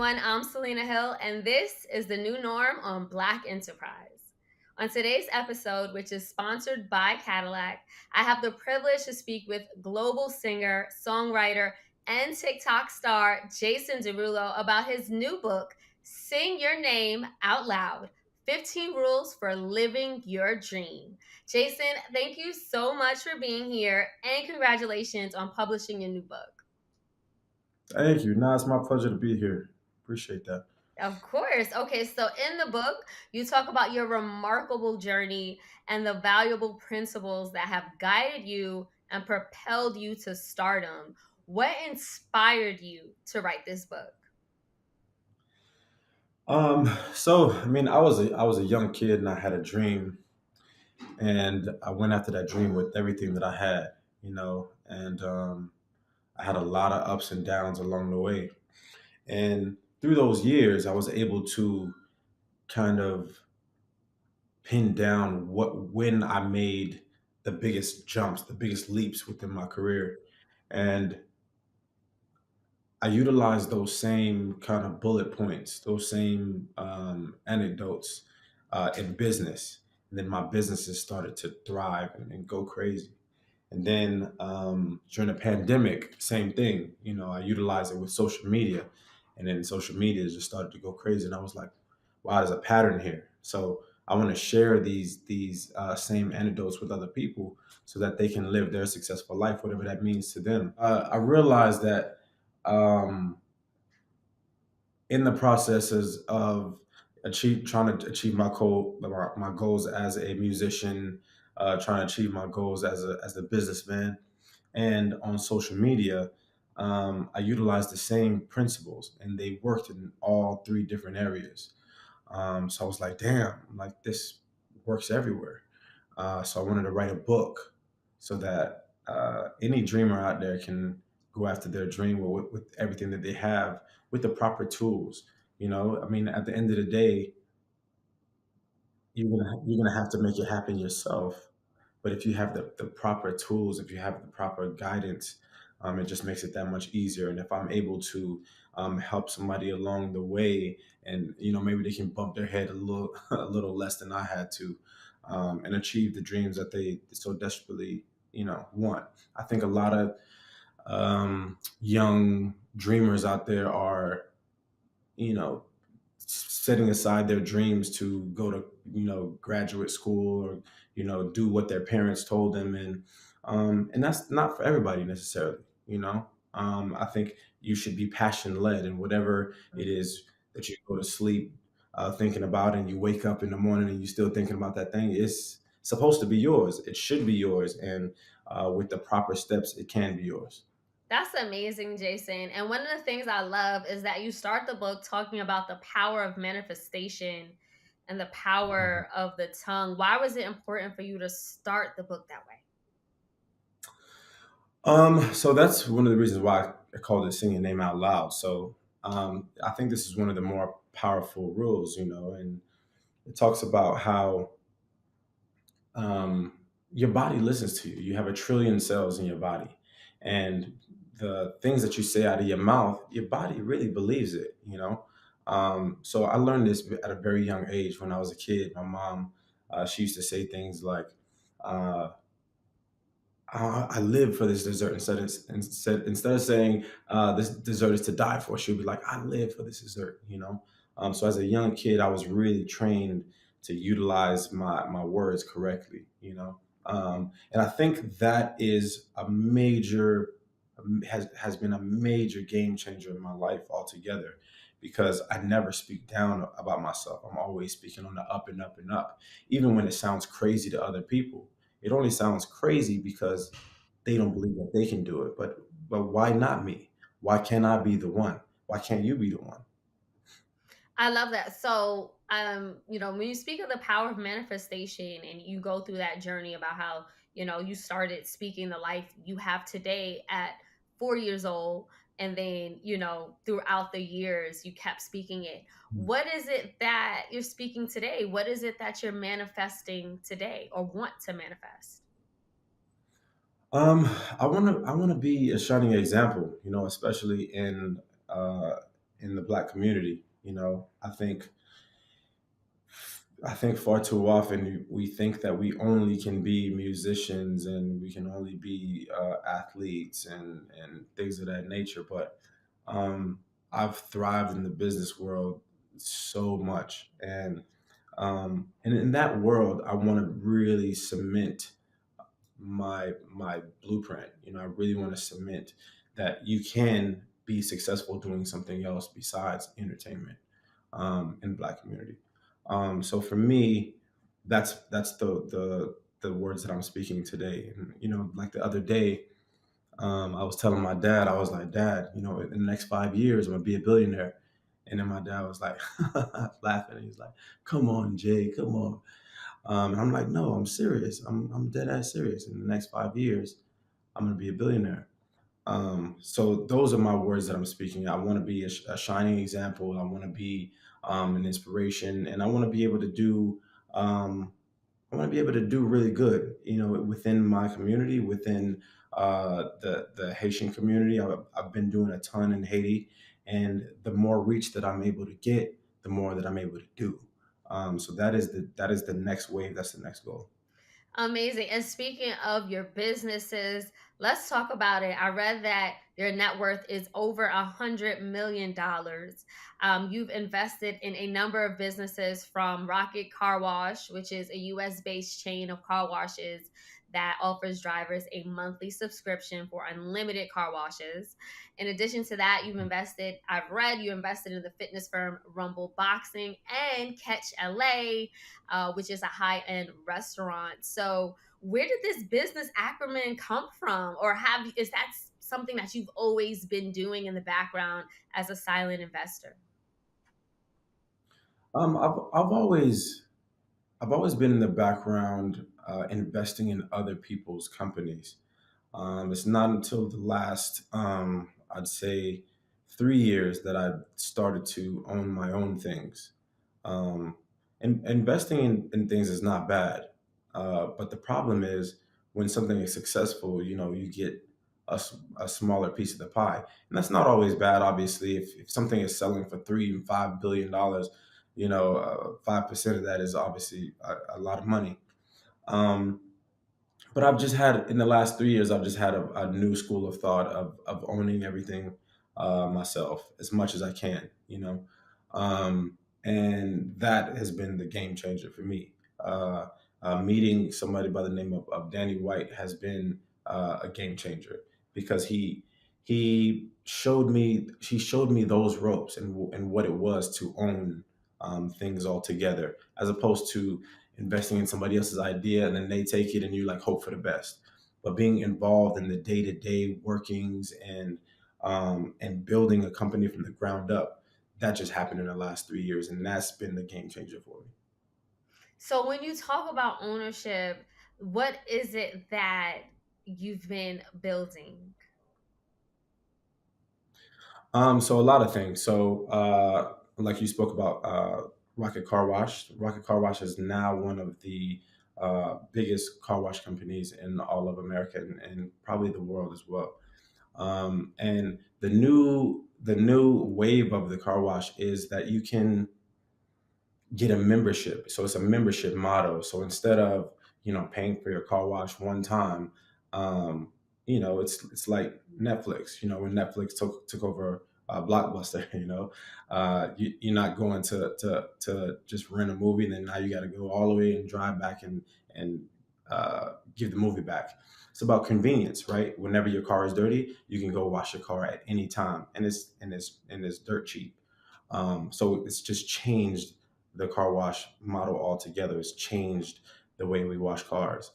everyone. I'm Selena Hill, and this is the new norm on Black Enterprise. On today's episode, which is sponsored by Cadillac, I have the privilege to speak with global singer, songwriter, and TikTok star Jason Derulo about his new book, Sing Your Name Out Loud: 15 Rules for Living Your Dream. Jason, thank you so much for being here, and congratulations on publishing your new book. Thank you. No, it's my pleasure to be here. Appreciate that. Of course. Okay, so in the book, you talk about your remarkable journey and the valuable principles that have guided you and propelled you to stardom. What inspired you to write this book? I was a young kid and I had a dream, and I went after that dream with everything that I had, and I had a lot of ups and downs along the way. And through those years, I was able to kind of pin down when I made the biggest jumps, the biggest leaps within my career. And I utilize those same kind of bullet points, those same anecdotes in business. And then my businesses started to thrive and go crazy. And then during the pandemic, same thing. I utilized it with social media. And then social media just started to go crazy. And I was like, wow, there's a pattern here. So I want to share these same anecdotes with other people so that they can live their successful life, whatever that means to them. I realized that um, in the processes of trying to achieve my goals as a musician, trying to achieve my goals as a businessman, and on social media, I utilized the same principles, and they worked in all three different areas. So I was like, damn, like this works everywhere. So I wanted to write a book so that any dreamer out there can go after their dream with everything that they have with the proper tools. I mean, at the end of the day, you're gonna have to make it happen yourself. But if you have the proper tools, if you have the proper guidance, it just makes it that much easier. And if I'm able to help somebody along the way, and maybe they can bump their head a little a little less than I had to, and achieve the dreams that they so desperately want. I think a lot of young dreamers out there are you know setting aside their dreams to go to graduate school, or do what their parents told them, and that's not for everybody necessarily. I think you should be passion led, and whatever it is that you go to sleep thinking about, and you wake up in the morning and you're still thinking about that thing, it's supposed to be yours. It should be yours, and with the proper steps it can be yours. That's amazing, Jason. And one of the things I love is that you start the book talking about the power of manifestation and the power of the tongue. Why was it important for you to start the book that way? So that's one of the reasons why I called it "Sing Your Name Out Loud." So I think this is one of the more powerful rules, and it talks about how your body listens to you. You have a trillion cells in your body, and the things that you say out of your mouth, your body really believes it. So I learned this at a very young age. When I was a kid, my mom, she used to say things like. Uh, I live for this dessert, instead of saying this dessert is to die for. She would be like, I live for this dessert. So as a young kid, I was really trained to utilize my words correctly. And I think that is a major has been a major game changer in my life altogether, because I never speak down about myself. I'm always speaking on the up and up and up, even when it sounds crazy to other people. It only sounds crazy because they don't believe that they can do it. But why not me? Why can't I be the one? Why can't you be the one? I love that. So, when you speak of the power of manifestation and you go through that journey about how, you started speaking the life you have today at 4 years old, and then, throughout the years, you kept speaking it. What is it that you're speaking today? What is it that you're manifesting today or want to manifest? Um, I want to be a shining example, especially uh, in the Black community. I think far too often we think that we only can be musicians and we can only be athletes and things of that nature. But um, I've thrived in the business world so much, and in that world, I want to really cement my blueprint. I really want to cement that you can be successful doing something else besides entertainment in the Black community. So for me, that's the words that I'm speaking today. And like the other day, I was telling my dad, I was like, Dad, in the next 5 years, I'm gonna be a billionaire. And then my dad was like laughing. He's like, "Come on, Jay, come on." And I'm like, "No, I'm serious. I'm dead ass serious. In the next 5 years, I'm gonna be a billionaire." So those are my words that I'm speaking. I want to be a shining example. I want to be an inspiration, and I want to be able to do. Um, I want to be able to do really good, within my community, within the Haitian community. I've been doing a ton in Haiti, and the more reach that I'm able to get, the more that I'm able to do. So that is the next wave. That's the next goal. Amazing. And speaking of your businesses, let's talk about it. I read that your net worth is over $100 million. You've invested in a number of businesses from Rocket Car Wash, which is a US based chain of car washes that offers drivers a monthly subscription for unlimited car washes. In addition to that, I've read you invested in the fitness firm Rumble Boxing and Catch LA, which is a high end restaurant. So, where did this business acumen come from, or is that something that you've always been doing in the background as a silent investor? I've always been in the background, investing in other people's companies. It's not until the last, I'd say, 3 years that I started to own my own things. Um, and investing in things is not bad, but the problem is when something is successful, you get a smaller piece of the pie, and that's not always bad. Obviously, if something is selling for $3 and $5 billion, 5% of that is obviously a lot of money. Um, but I've just had in the last 3 years, I've just had a new school of thought of owning everything myself as much as I can, and that has been the game changer for me. Meeting somebody by the name of Danny White has been a game changer because he showed me those ropes and what it was to own things all together, as opposed to investing in somebody else's idea and then they take it and you like hope for the best. But being involved in the day to day workings and building a company from the ground up, that just happened in the last 3 years, and that's been the game changer for me. So, when you talk about ownership, what is it that you've been building? So a lot of things. So like you spoke about Rocket Car Wash. Rocket Car Wash is now one of the biggest car wash companies in all of America and probably the world as well. And the new wave of the car wash is that you can get a membership. So it's a membership model. So instead of paying for your car wash one time, um, it's like Netflix. When Netflix took over Blockbuster, you're not going to just rent a movie, and then now you got to go all the way and drive back and give the movie back. It's about convenience, right? Whenever your car is dirty, you can go wash your car at any time, and it's dirt cheap. So it's just changed the car wash model altogether. It's changed the way we wash cars.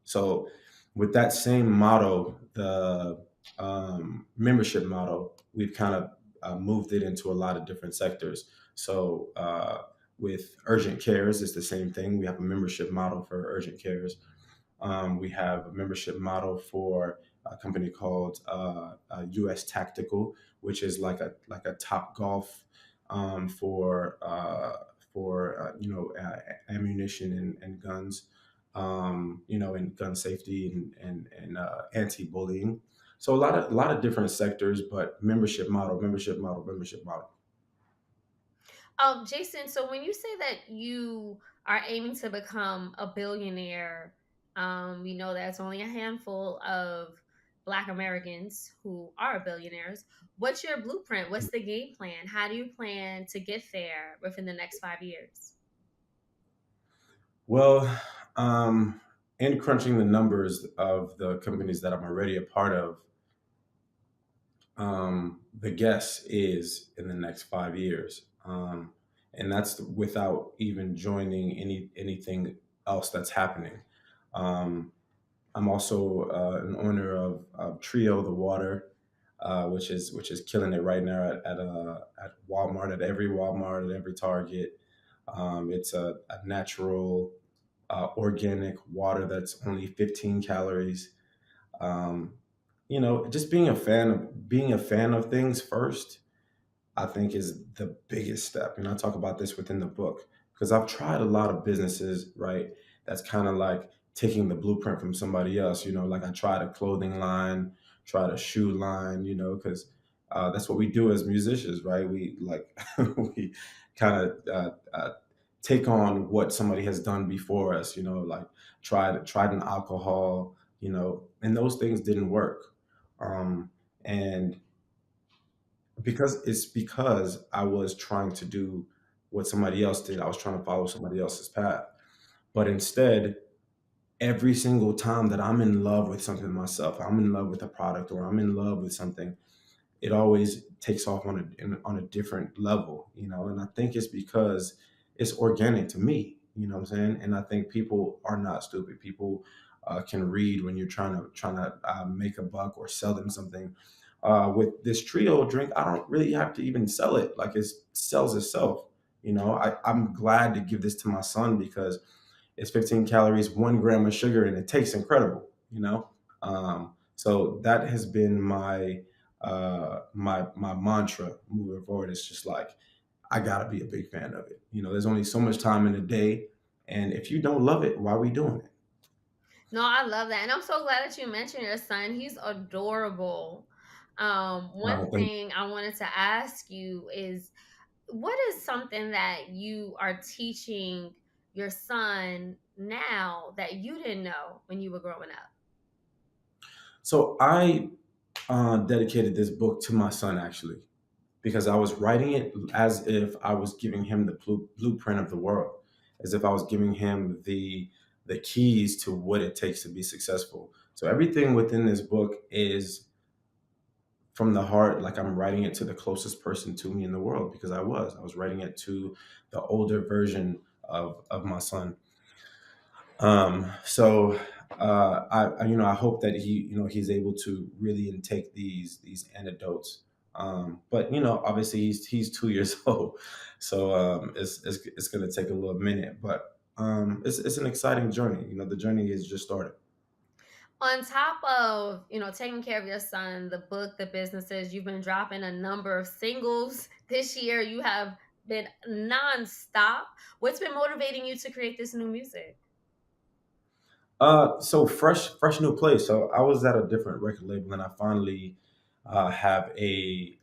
So with that same model, the membership model, we've kind of moved it into a lot of different sectors. So with urgent cares, it's the same thing. We have a membership model for urgent cares. We have a membership model for a company called US Tactical, which is like a Top Golf for ammunition and guns, and gun safety and anti-bullying. So a lot of different sectors, but membership model, membership model, membership model. Jason, so when you say that you are aiming to become a billionaire, we know there's only a handful of Black Americans who are billionaires. What's your blueprint? What's the game plan? How do you plan to get there within the next 5 years? Well, in crunching the numbers of the companies that I'm already a part of, the guess is in the next 5 years, and that's without even joining anything else that's happening. Um, I'm also an owner of Trio the Water, which is killing it right now at Walmart, at every Walmart, at every Target. It's a natural, organic water that's only 15 calories. Um, just being a fan of things first, I think is the biggest step. And I talk about this within the book because I've tried a lot of businesses, right? That's kind of like taking the blueprint from somebody else, like I tried a clothing line, tried a shoe line, because that's what we do as musicians, right? We like, we kind of take on what somebody has done before us, like tried an alcohol, and those things didn't work. And because I was trying to do what somebody else did. I was trying to follow somebody else's path. But instead, every single time that I'm in love with something myself, I'm in love with a product or I'm in love with something, it always takes off on a different level, and I think it's because it's organic to me, what I'm saying. And I think people are not stupid. People can read when you're trying to make a buck or sell them something. With this Trio drink, I don't really have to even sell it, like it sells itself. I'm glad to give this to my son because it's 15 calories, 1 gram of sugar, and it tastes incredible. So that has been my mantra moving forward. It's just like I gotta be a big fan of it. There's only so much time in a day, and if you don't love it, why are we doing it? No, I love that. And I'm so glad that you mentioned your son. He's adorable. One Thank thing I wanted to ask you is what is something that you are teaching your son now that you didn't know when you were growing up? So I dedicated this book to my son actually because I was writing it as if I was giving him the blueprint of the world, as if I was giving him the keys to what it takes to be successful. So everything within this book is from the heart, like I'm writing it to the closest person to me in the world because I was writing it to the older version of my son. So I hope that he's able to really intake these antidotes. But obviously he's 2 years old, so it's going to take a little minute. But it's an exciting journey. The journey has just started. On top of, taking care of your son, the book, the businesses, you've been dropping a number of singles this year. You have been nonstop. What's been motivating you to create this new music? So fresh new place. So I was at a different record label, and I finally have a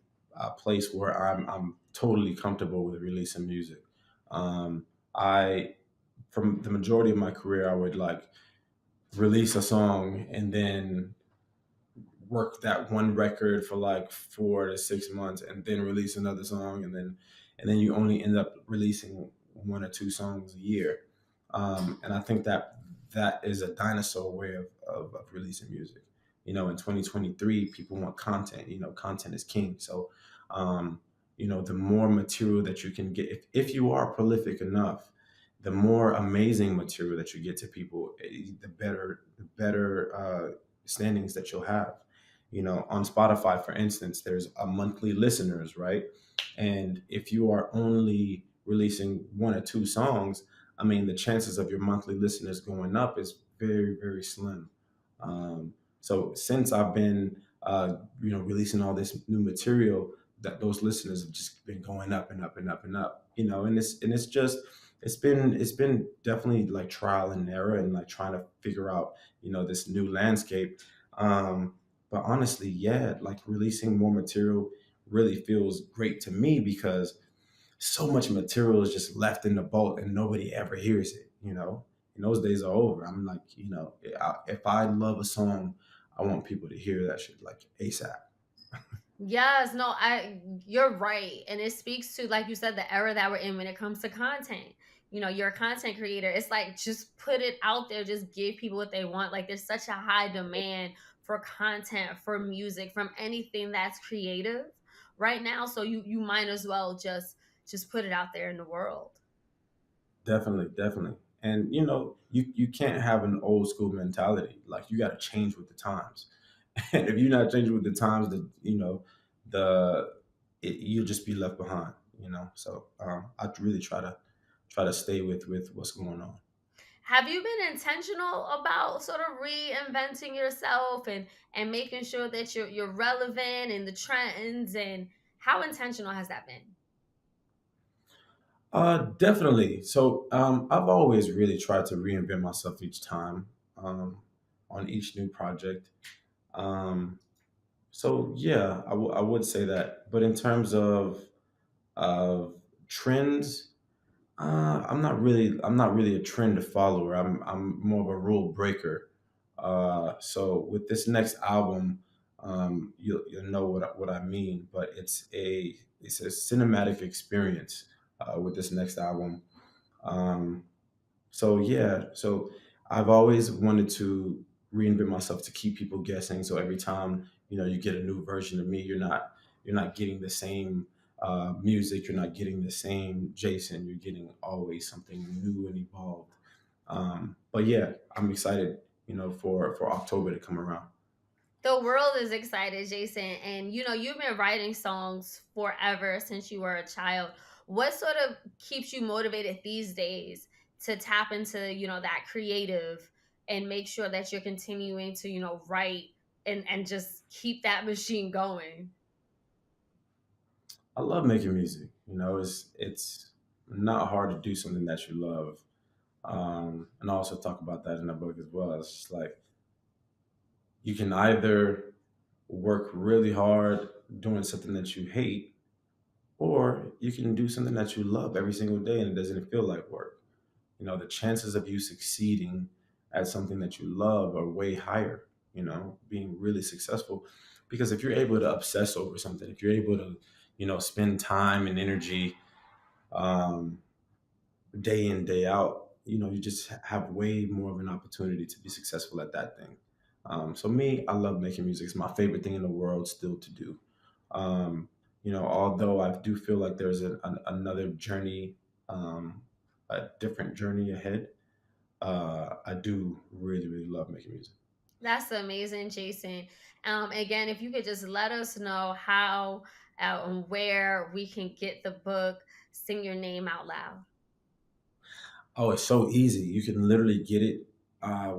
place where I'm totally comfortable with releasing music. I From the majority of my career, I would like release a song and then work that one record for like 4 to 6 months and then release another song, and then you only end up releasing 1 or 2 songs a year. And I think that is a dinosaur way of releasing music. In 2023, people want content. Content is king. So the more material that you can get, if you are prolific enough, the more amazing material that you get to people, the better standings that you'll have. On Spotify, for instance, there's a monthly listeners, right? And if you are only releasing 1 or 2 songs, I mean, the chances of your monthly listeners going up is very, very slim. So since I've been, releasing all this new material, that those listeners have just been going up and up and up and up. And it's just it's been definitely like trial and error and like trying to figure out this new landscape. But honestly, yeah, like releasing more material really feels great to me because so much material is just left in the vault and nobody ever hears it, you know? And those days are over. I'm like, if I love a song, I want people to hear that shit like ASAP. Yes, no, you're right. And it speaks to, like you said, the era that we're in when it comes to content. You're a content creator. It's like just put it out there, just give people what they want. Like there's such a high demand for content, for music, from anything that's creative right now. So you might as well just put it out there in the world. Definitely, definitely. And you can't have an old school mentality. Like you got to change with the times. And if you're not changing with the times, the you'll just be left behind. So I really try to stay with what's going on. Have you been intentional about sort of reinventing yourself and making sure that you're relevant in the trends, and how intentional has that been? Definitely. So I've always really tried to reinvent myself each time on each new project. Um, so yeah, I would say that. But in terms of trends, I'm not really a trend follower. I'm more of a rule breaker. So with this next album, you'll know what I mean. But it's a cinematic experience with this next album. Um, so yeah, so I've always wanted to reinvent myself to keep people guessing. So every time you get a new version of me, you're not getting the same music. You're not getting the same Jason. You're getting always something new and evolved. But yeah, I'm excited. For October to come around. The world is excited, Jason, and you've been writing songs forever since you were a child. What sort of keeps you motivated these days to tap into that creative and make sure that you're continuing to write and just keep that machine going? I love making music. It's not hard to do something that you love. And I also talk about that in the book as well. It's just like you can either work really hard doing something that you hate, or you can do something that you love every single day and it doesn't feel like work. The chances of you succeeding at something that you love are way higher, being really successful. Because if you're able to obsess over something, if you're able to, spend time and energy um, day in day out, you just have way more of an opportunity to be successful at that thing. So me, I love making music. It's my favorite thing in the world still to do. um, Although I do feel like there's another journey, a different journey ahead, I do really really love making music. That's amazing, Jason. Again, if you could just let us know how and where we can get the book, Sing Your Name Out Loud. Oh, it's so easy. You can literally get it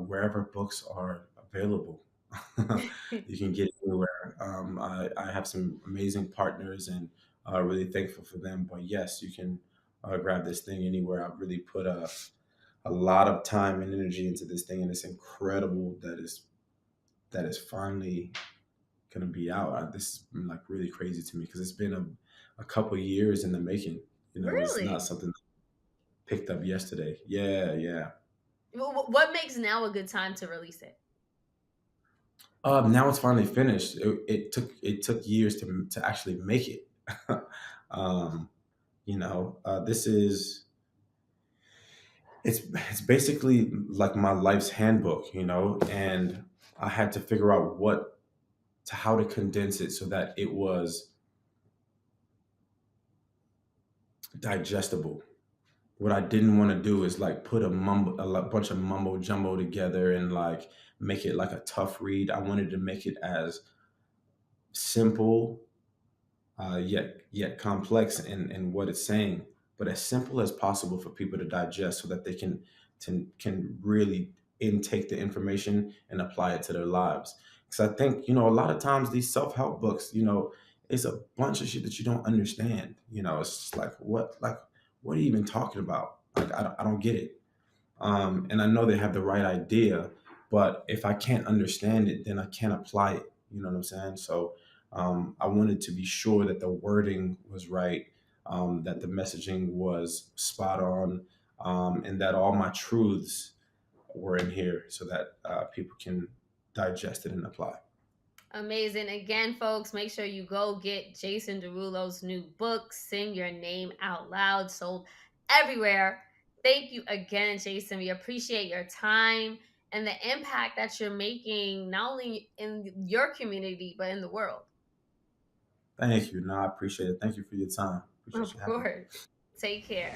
wherever books are available. You can get it anywhere. I have some amazing partners and really thankful for them. But yes, you can grab this thing anywhere. I've really put a lot of time and energy into this thing, and it's incredible that is finally gonna be out. This is like really crazy to me because it's been a couple years in the making. It's not Really? something that I picked up yesterday. Yeah, yeah. What makes now a good time to release it? Now it's finally finished. It took years to actually make it. um, this is it's basically like my life's handbook, and I had to figure out how to condense it so that it was digestible. What I didn't want to do is like put bunch of mumbo jumbo together and like make it like a tough read. I wanted to make it as simple, yet complex in what it's saying, but as simple as possible for people to digest so that they can really intake the information and apply it to their lives. Because I think a lot of times these self-help books, it's a bunch of shit that you don't understand. It's just like what are you even talking about? Like I don't get it. And I know they have the right idea, but if I can't understand it, then I can't apply it. You know what I'm saying? So I wanted to be sure that the wording was right, that the messaging was spot on, and that all my truths were in here so that people can digest it and apply. Amazing. Again, folks, make sure you go get Jason Derulo's new book, Sing Your Name Out Loud, sold everywhere. Thank you again, Jason. We appreciate your time and the impact that you're making, not only in your community, but in the world. Thank you. No, I appreciate it. Thank you for your time. Appreciate Of you having me. course. Take care.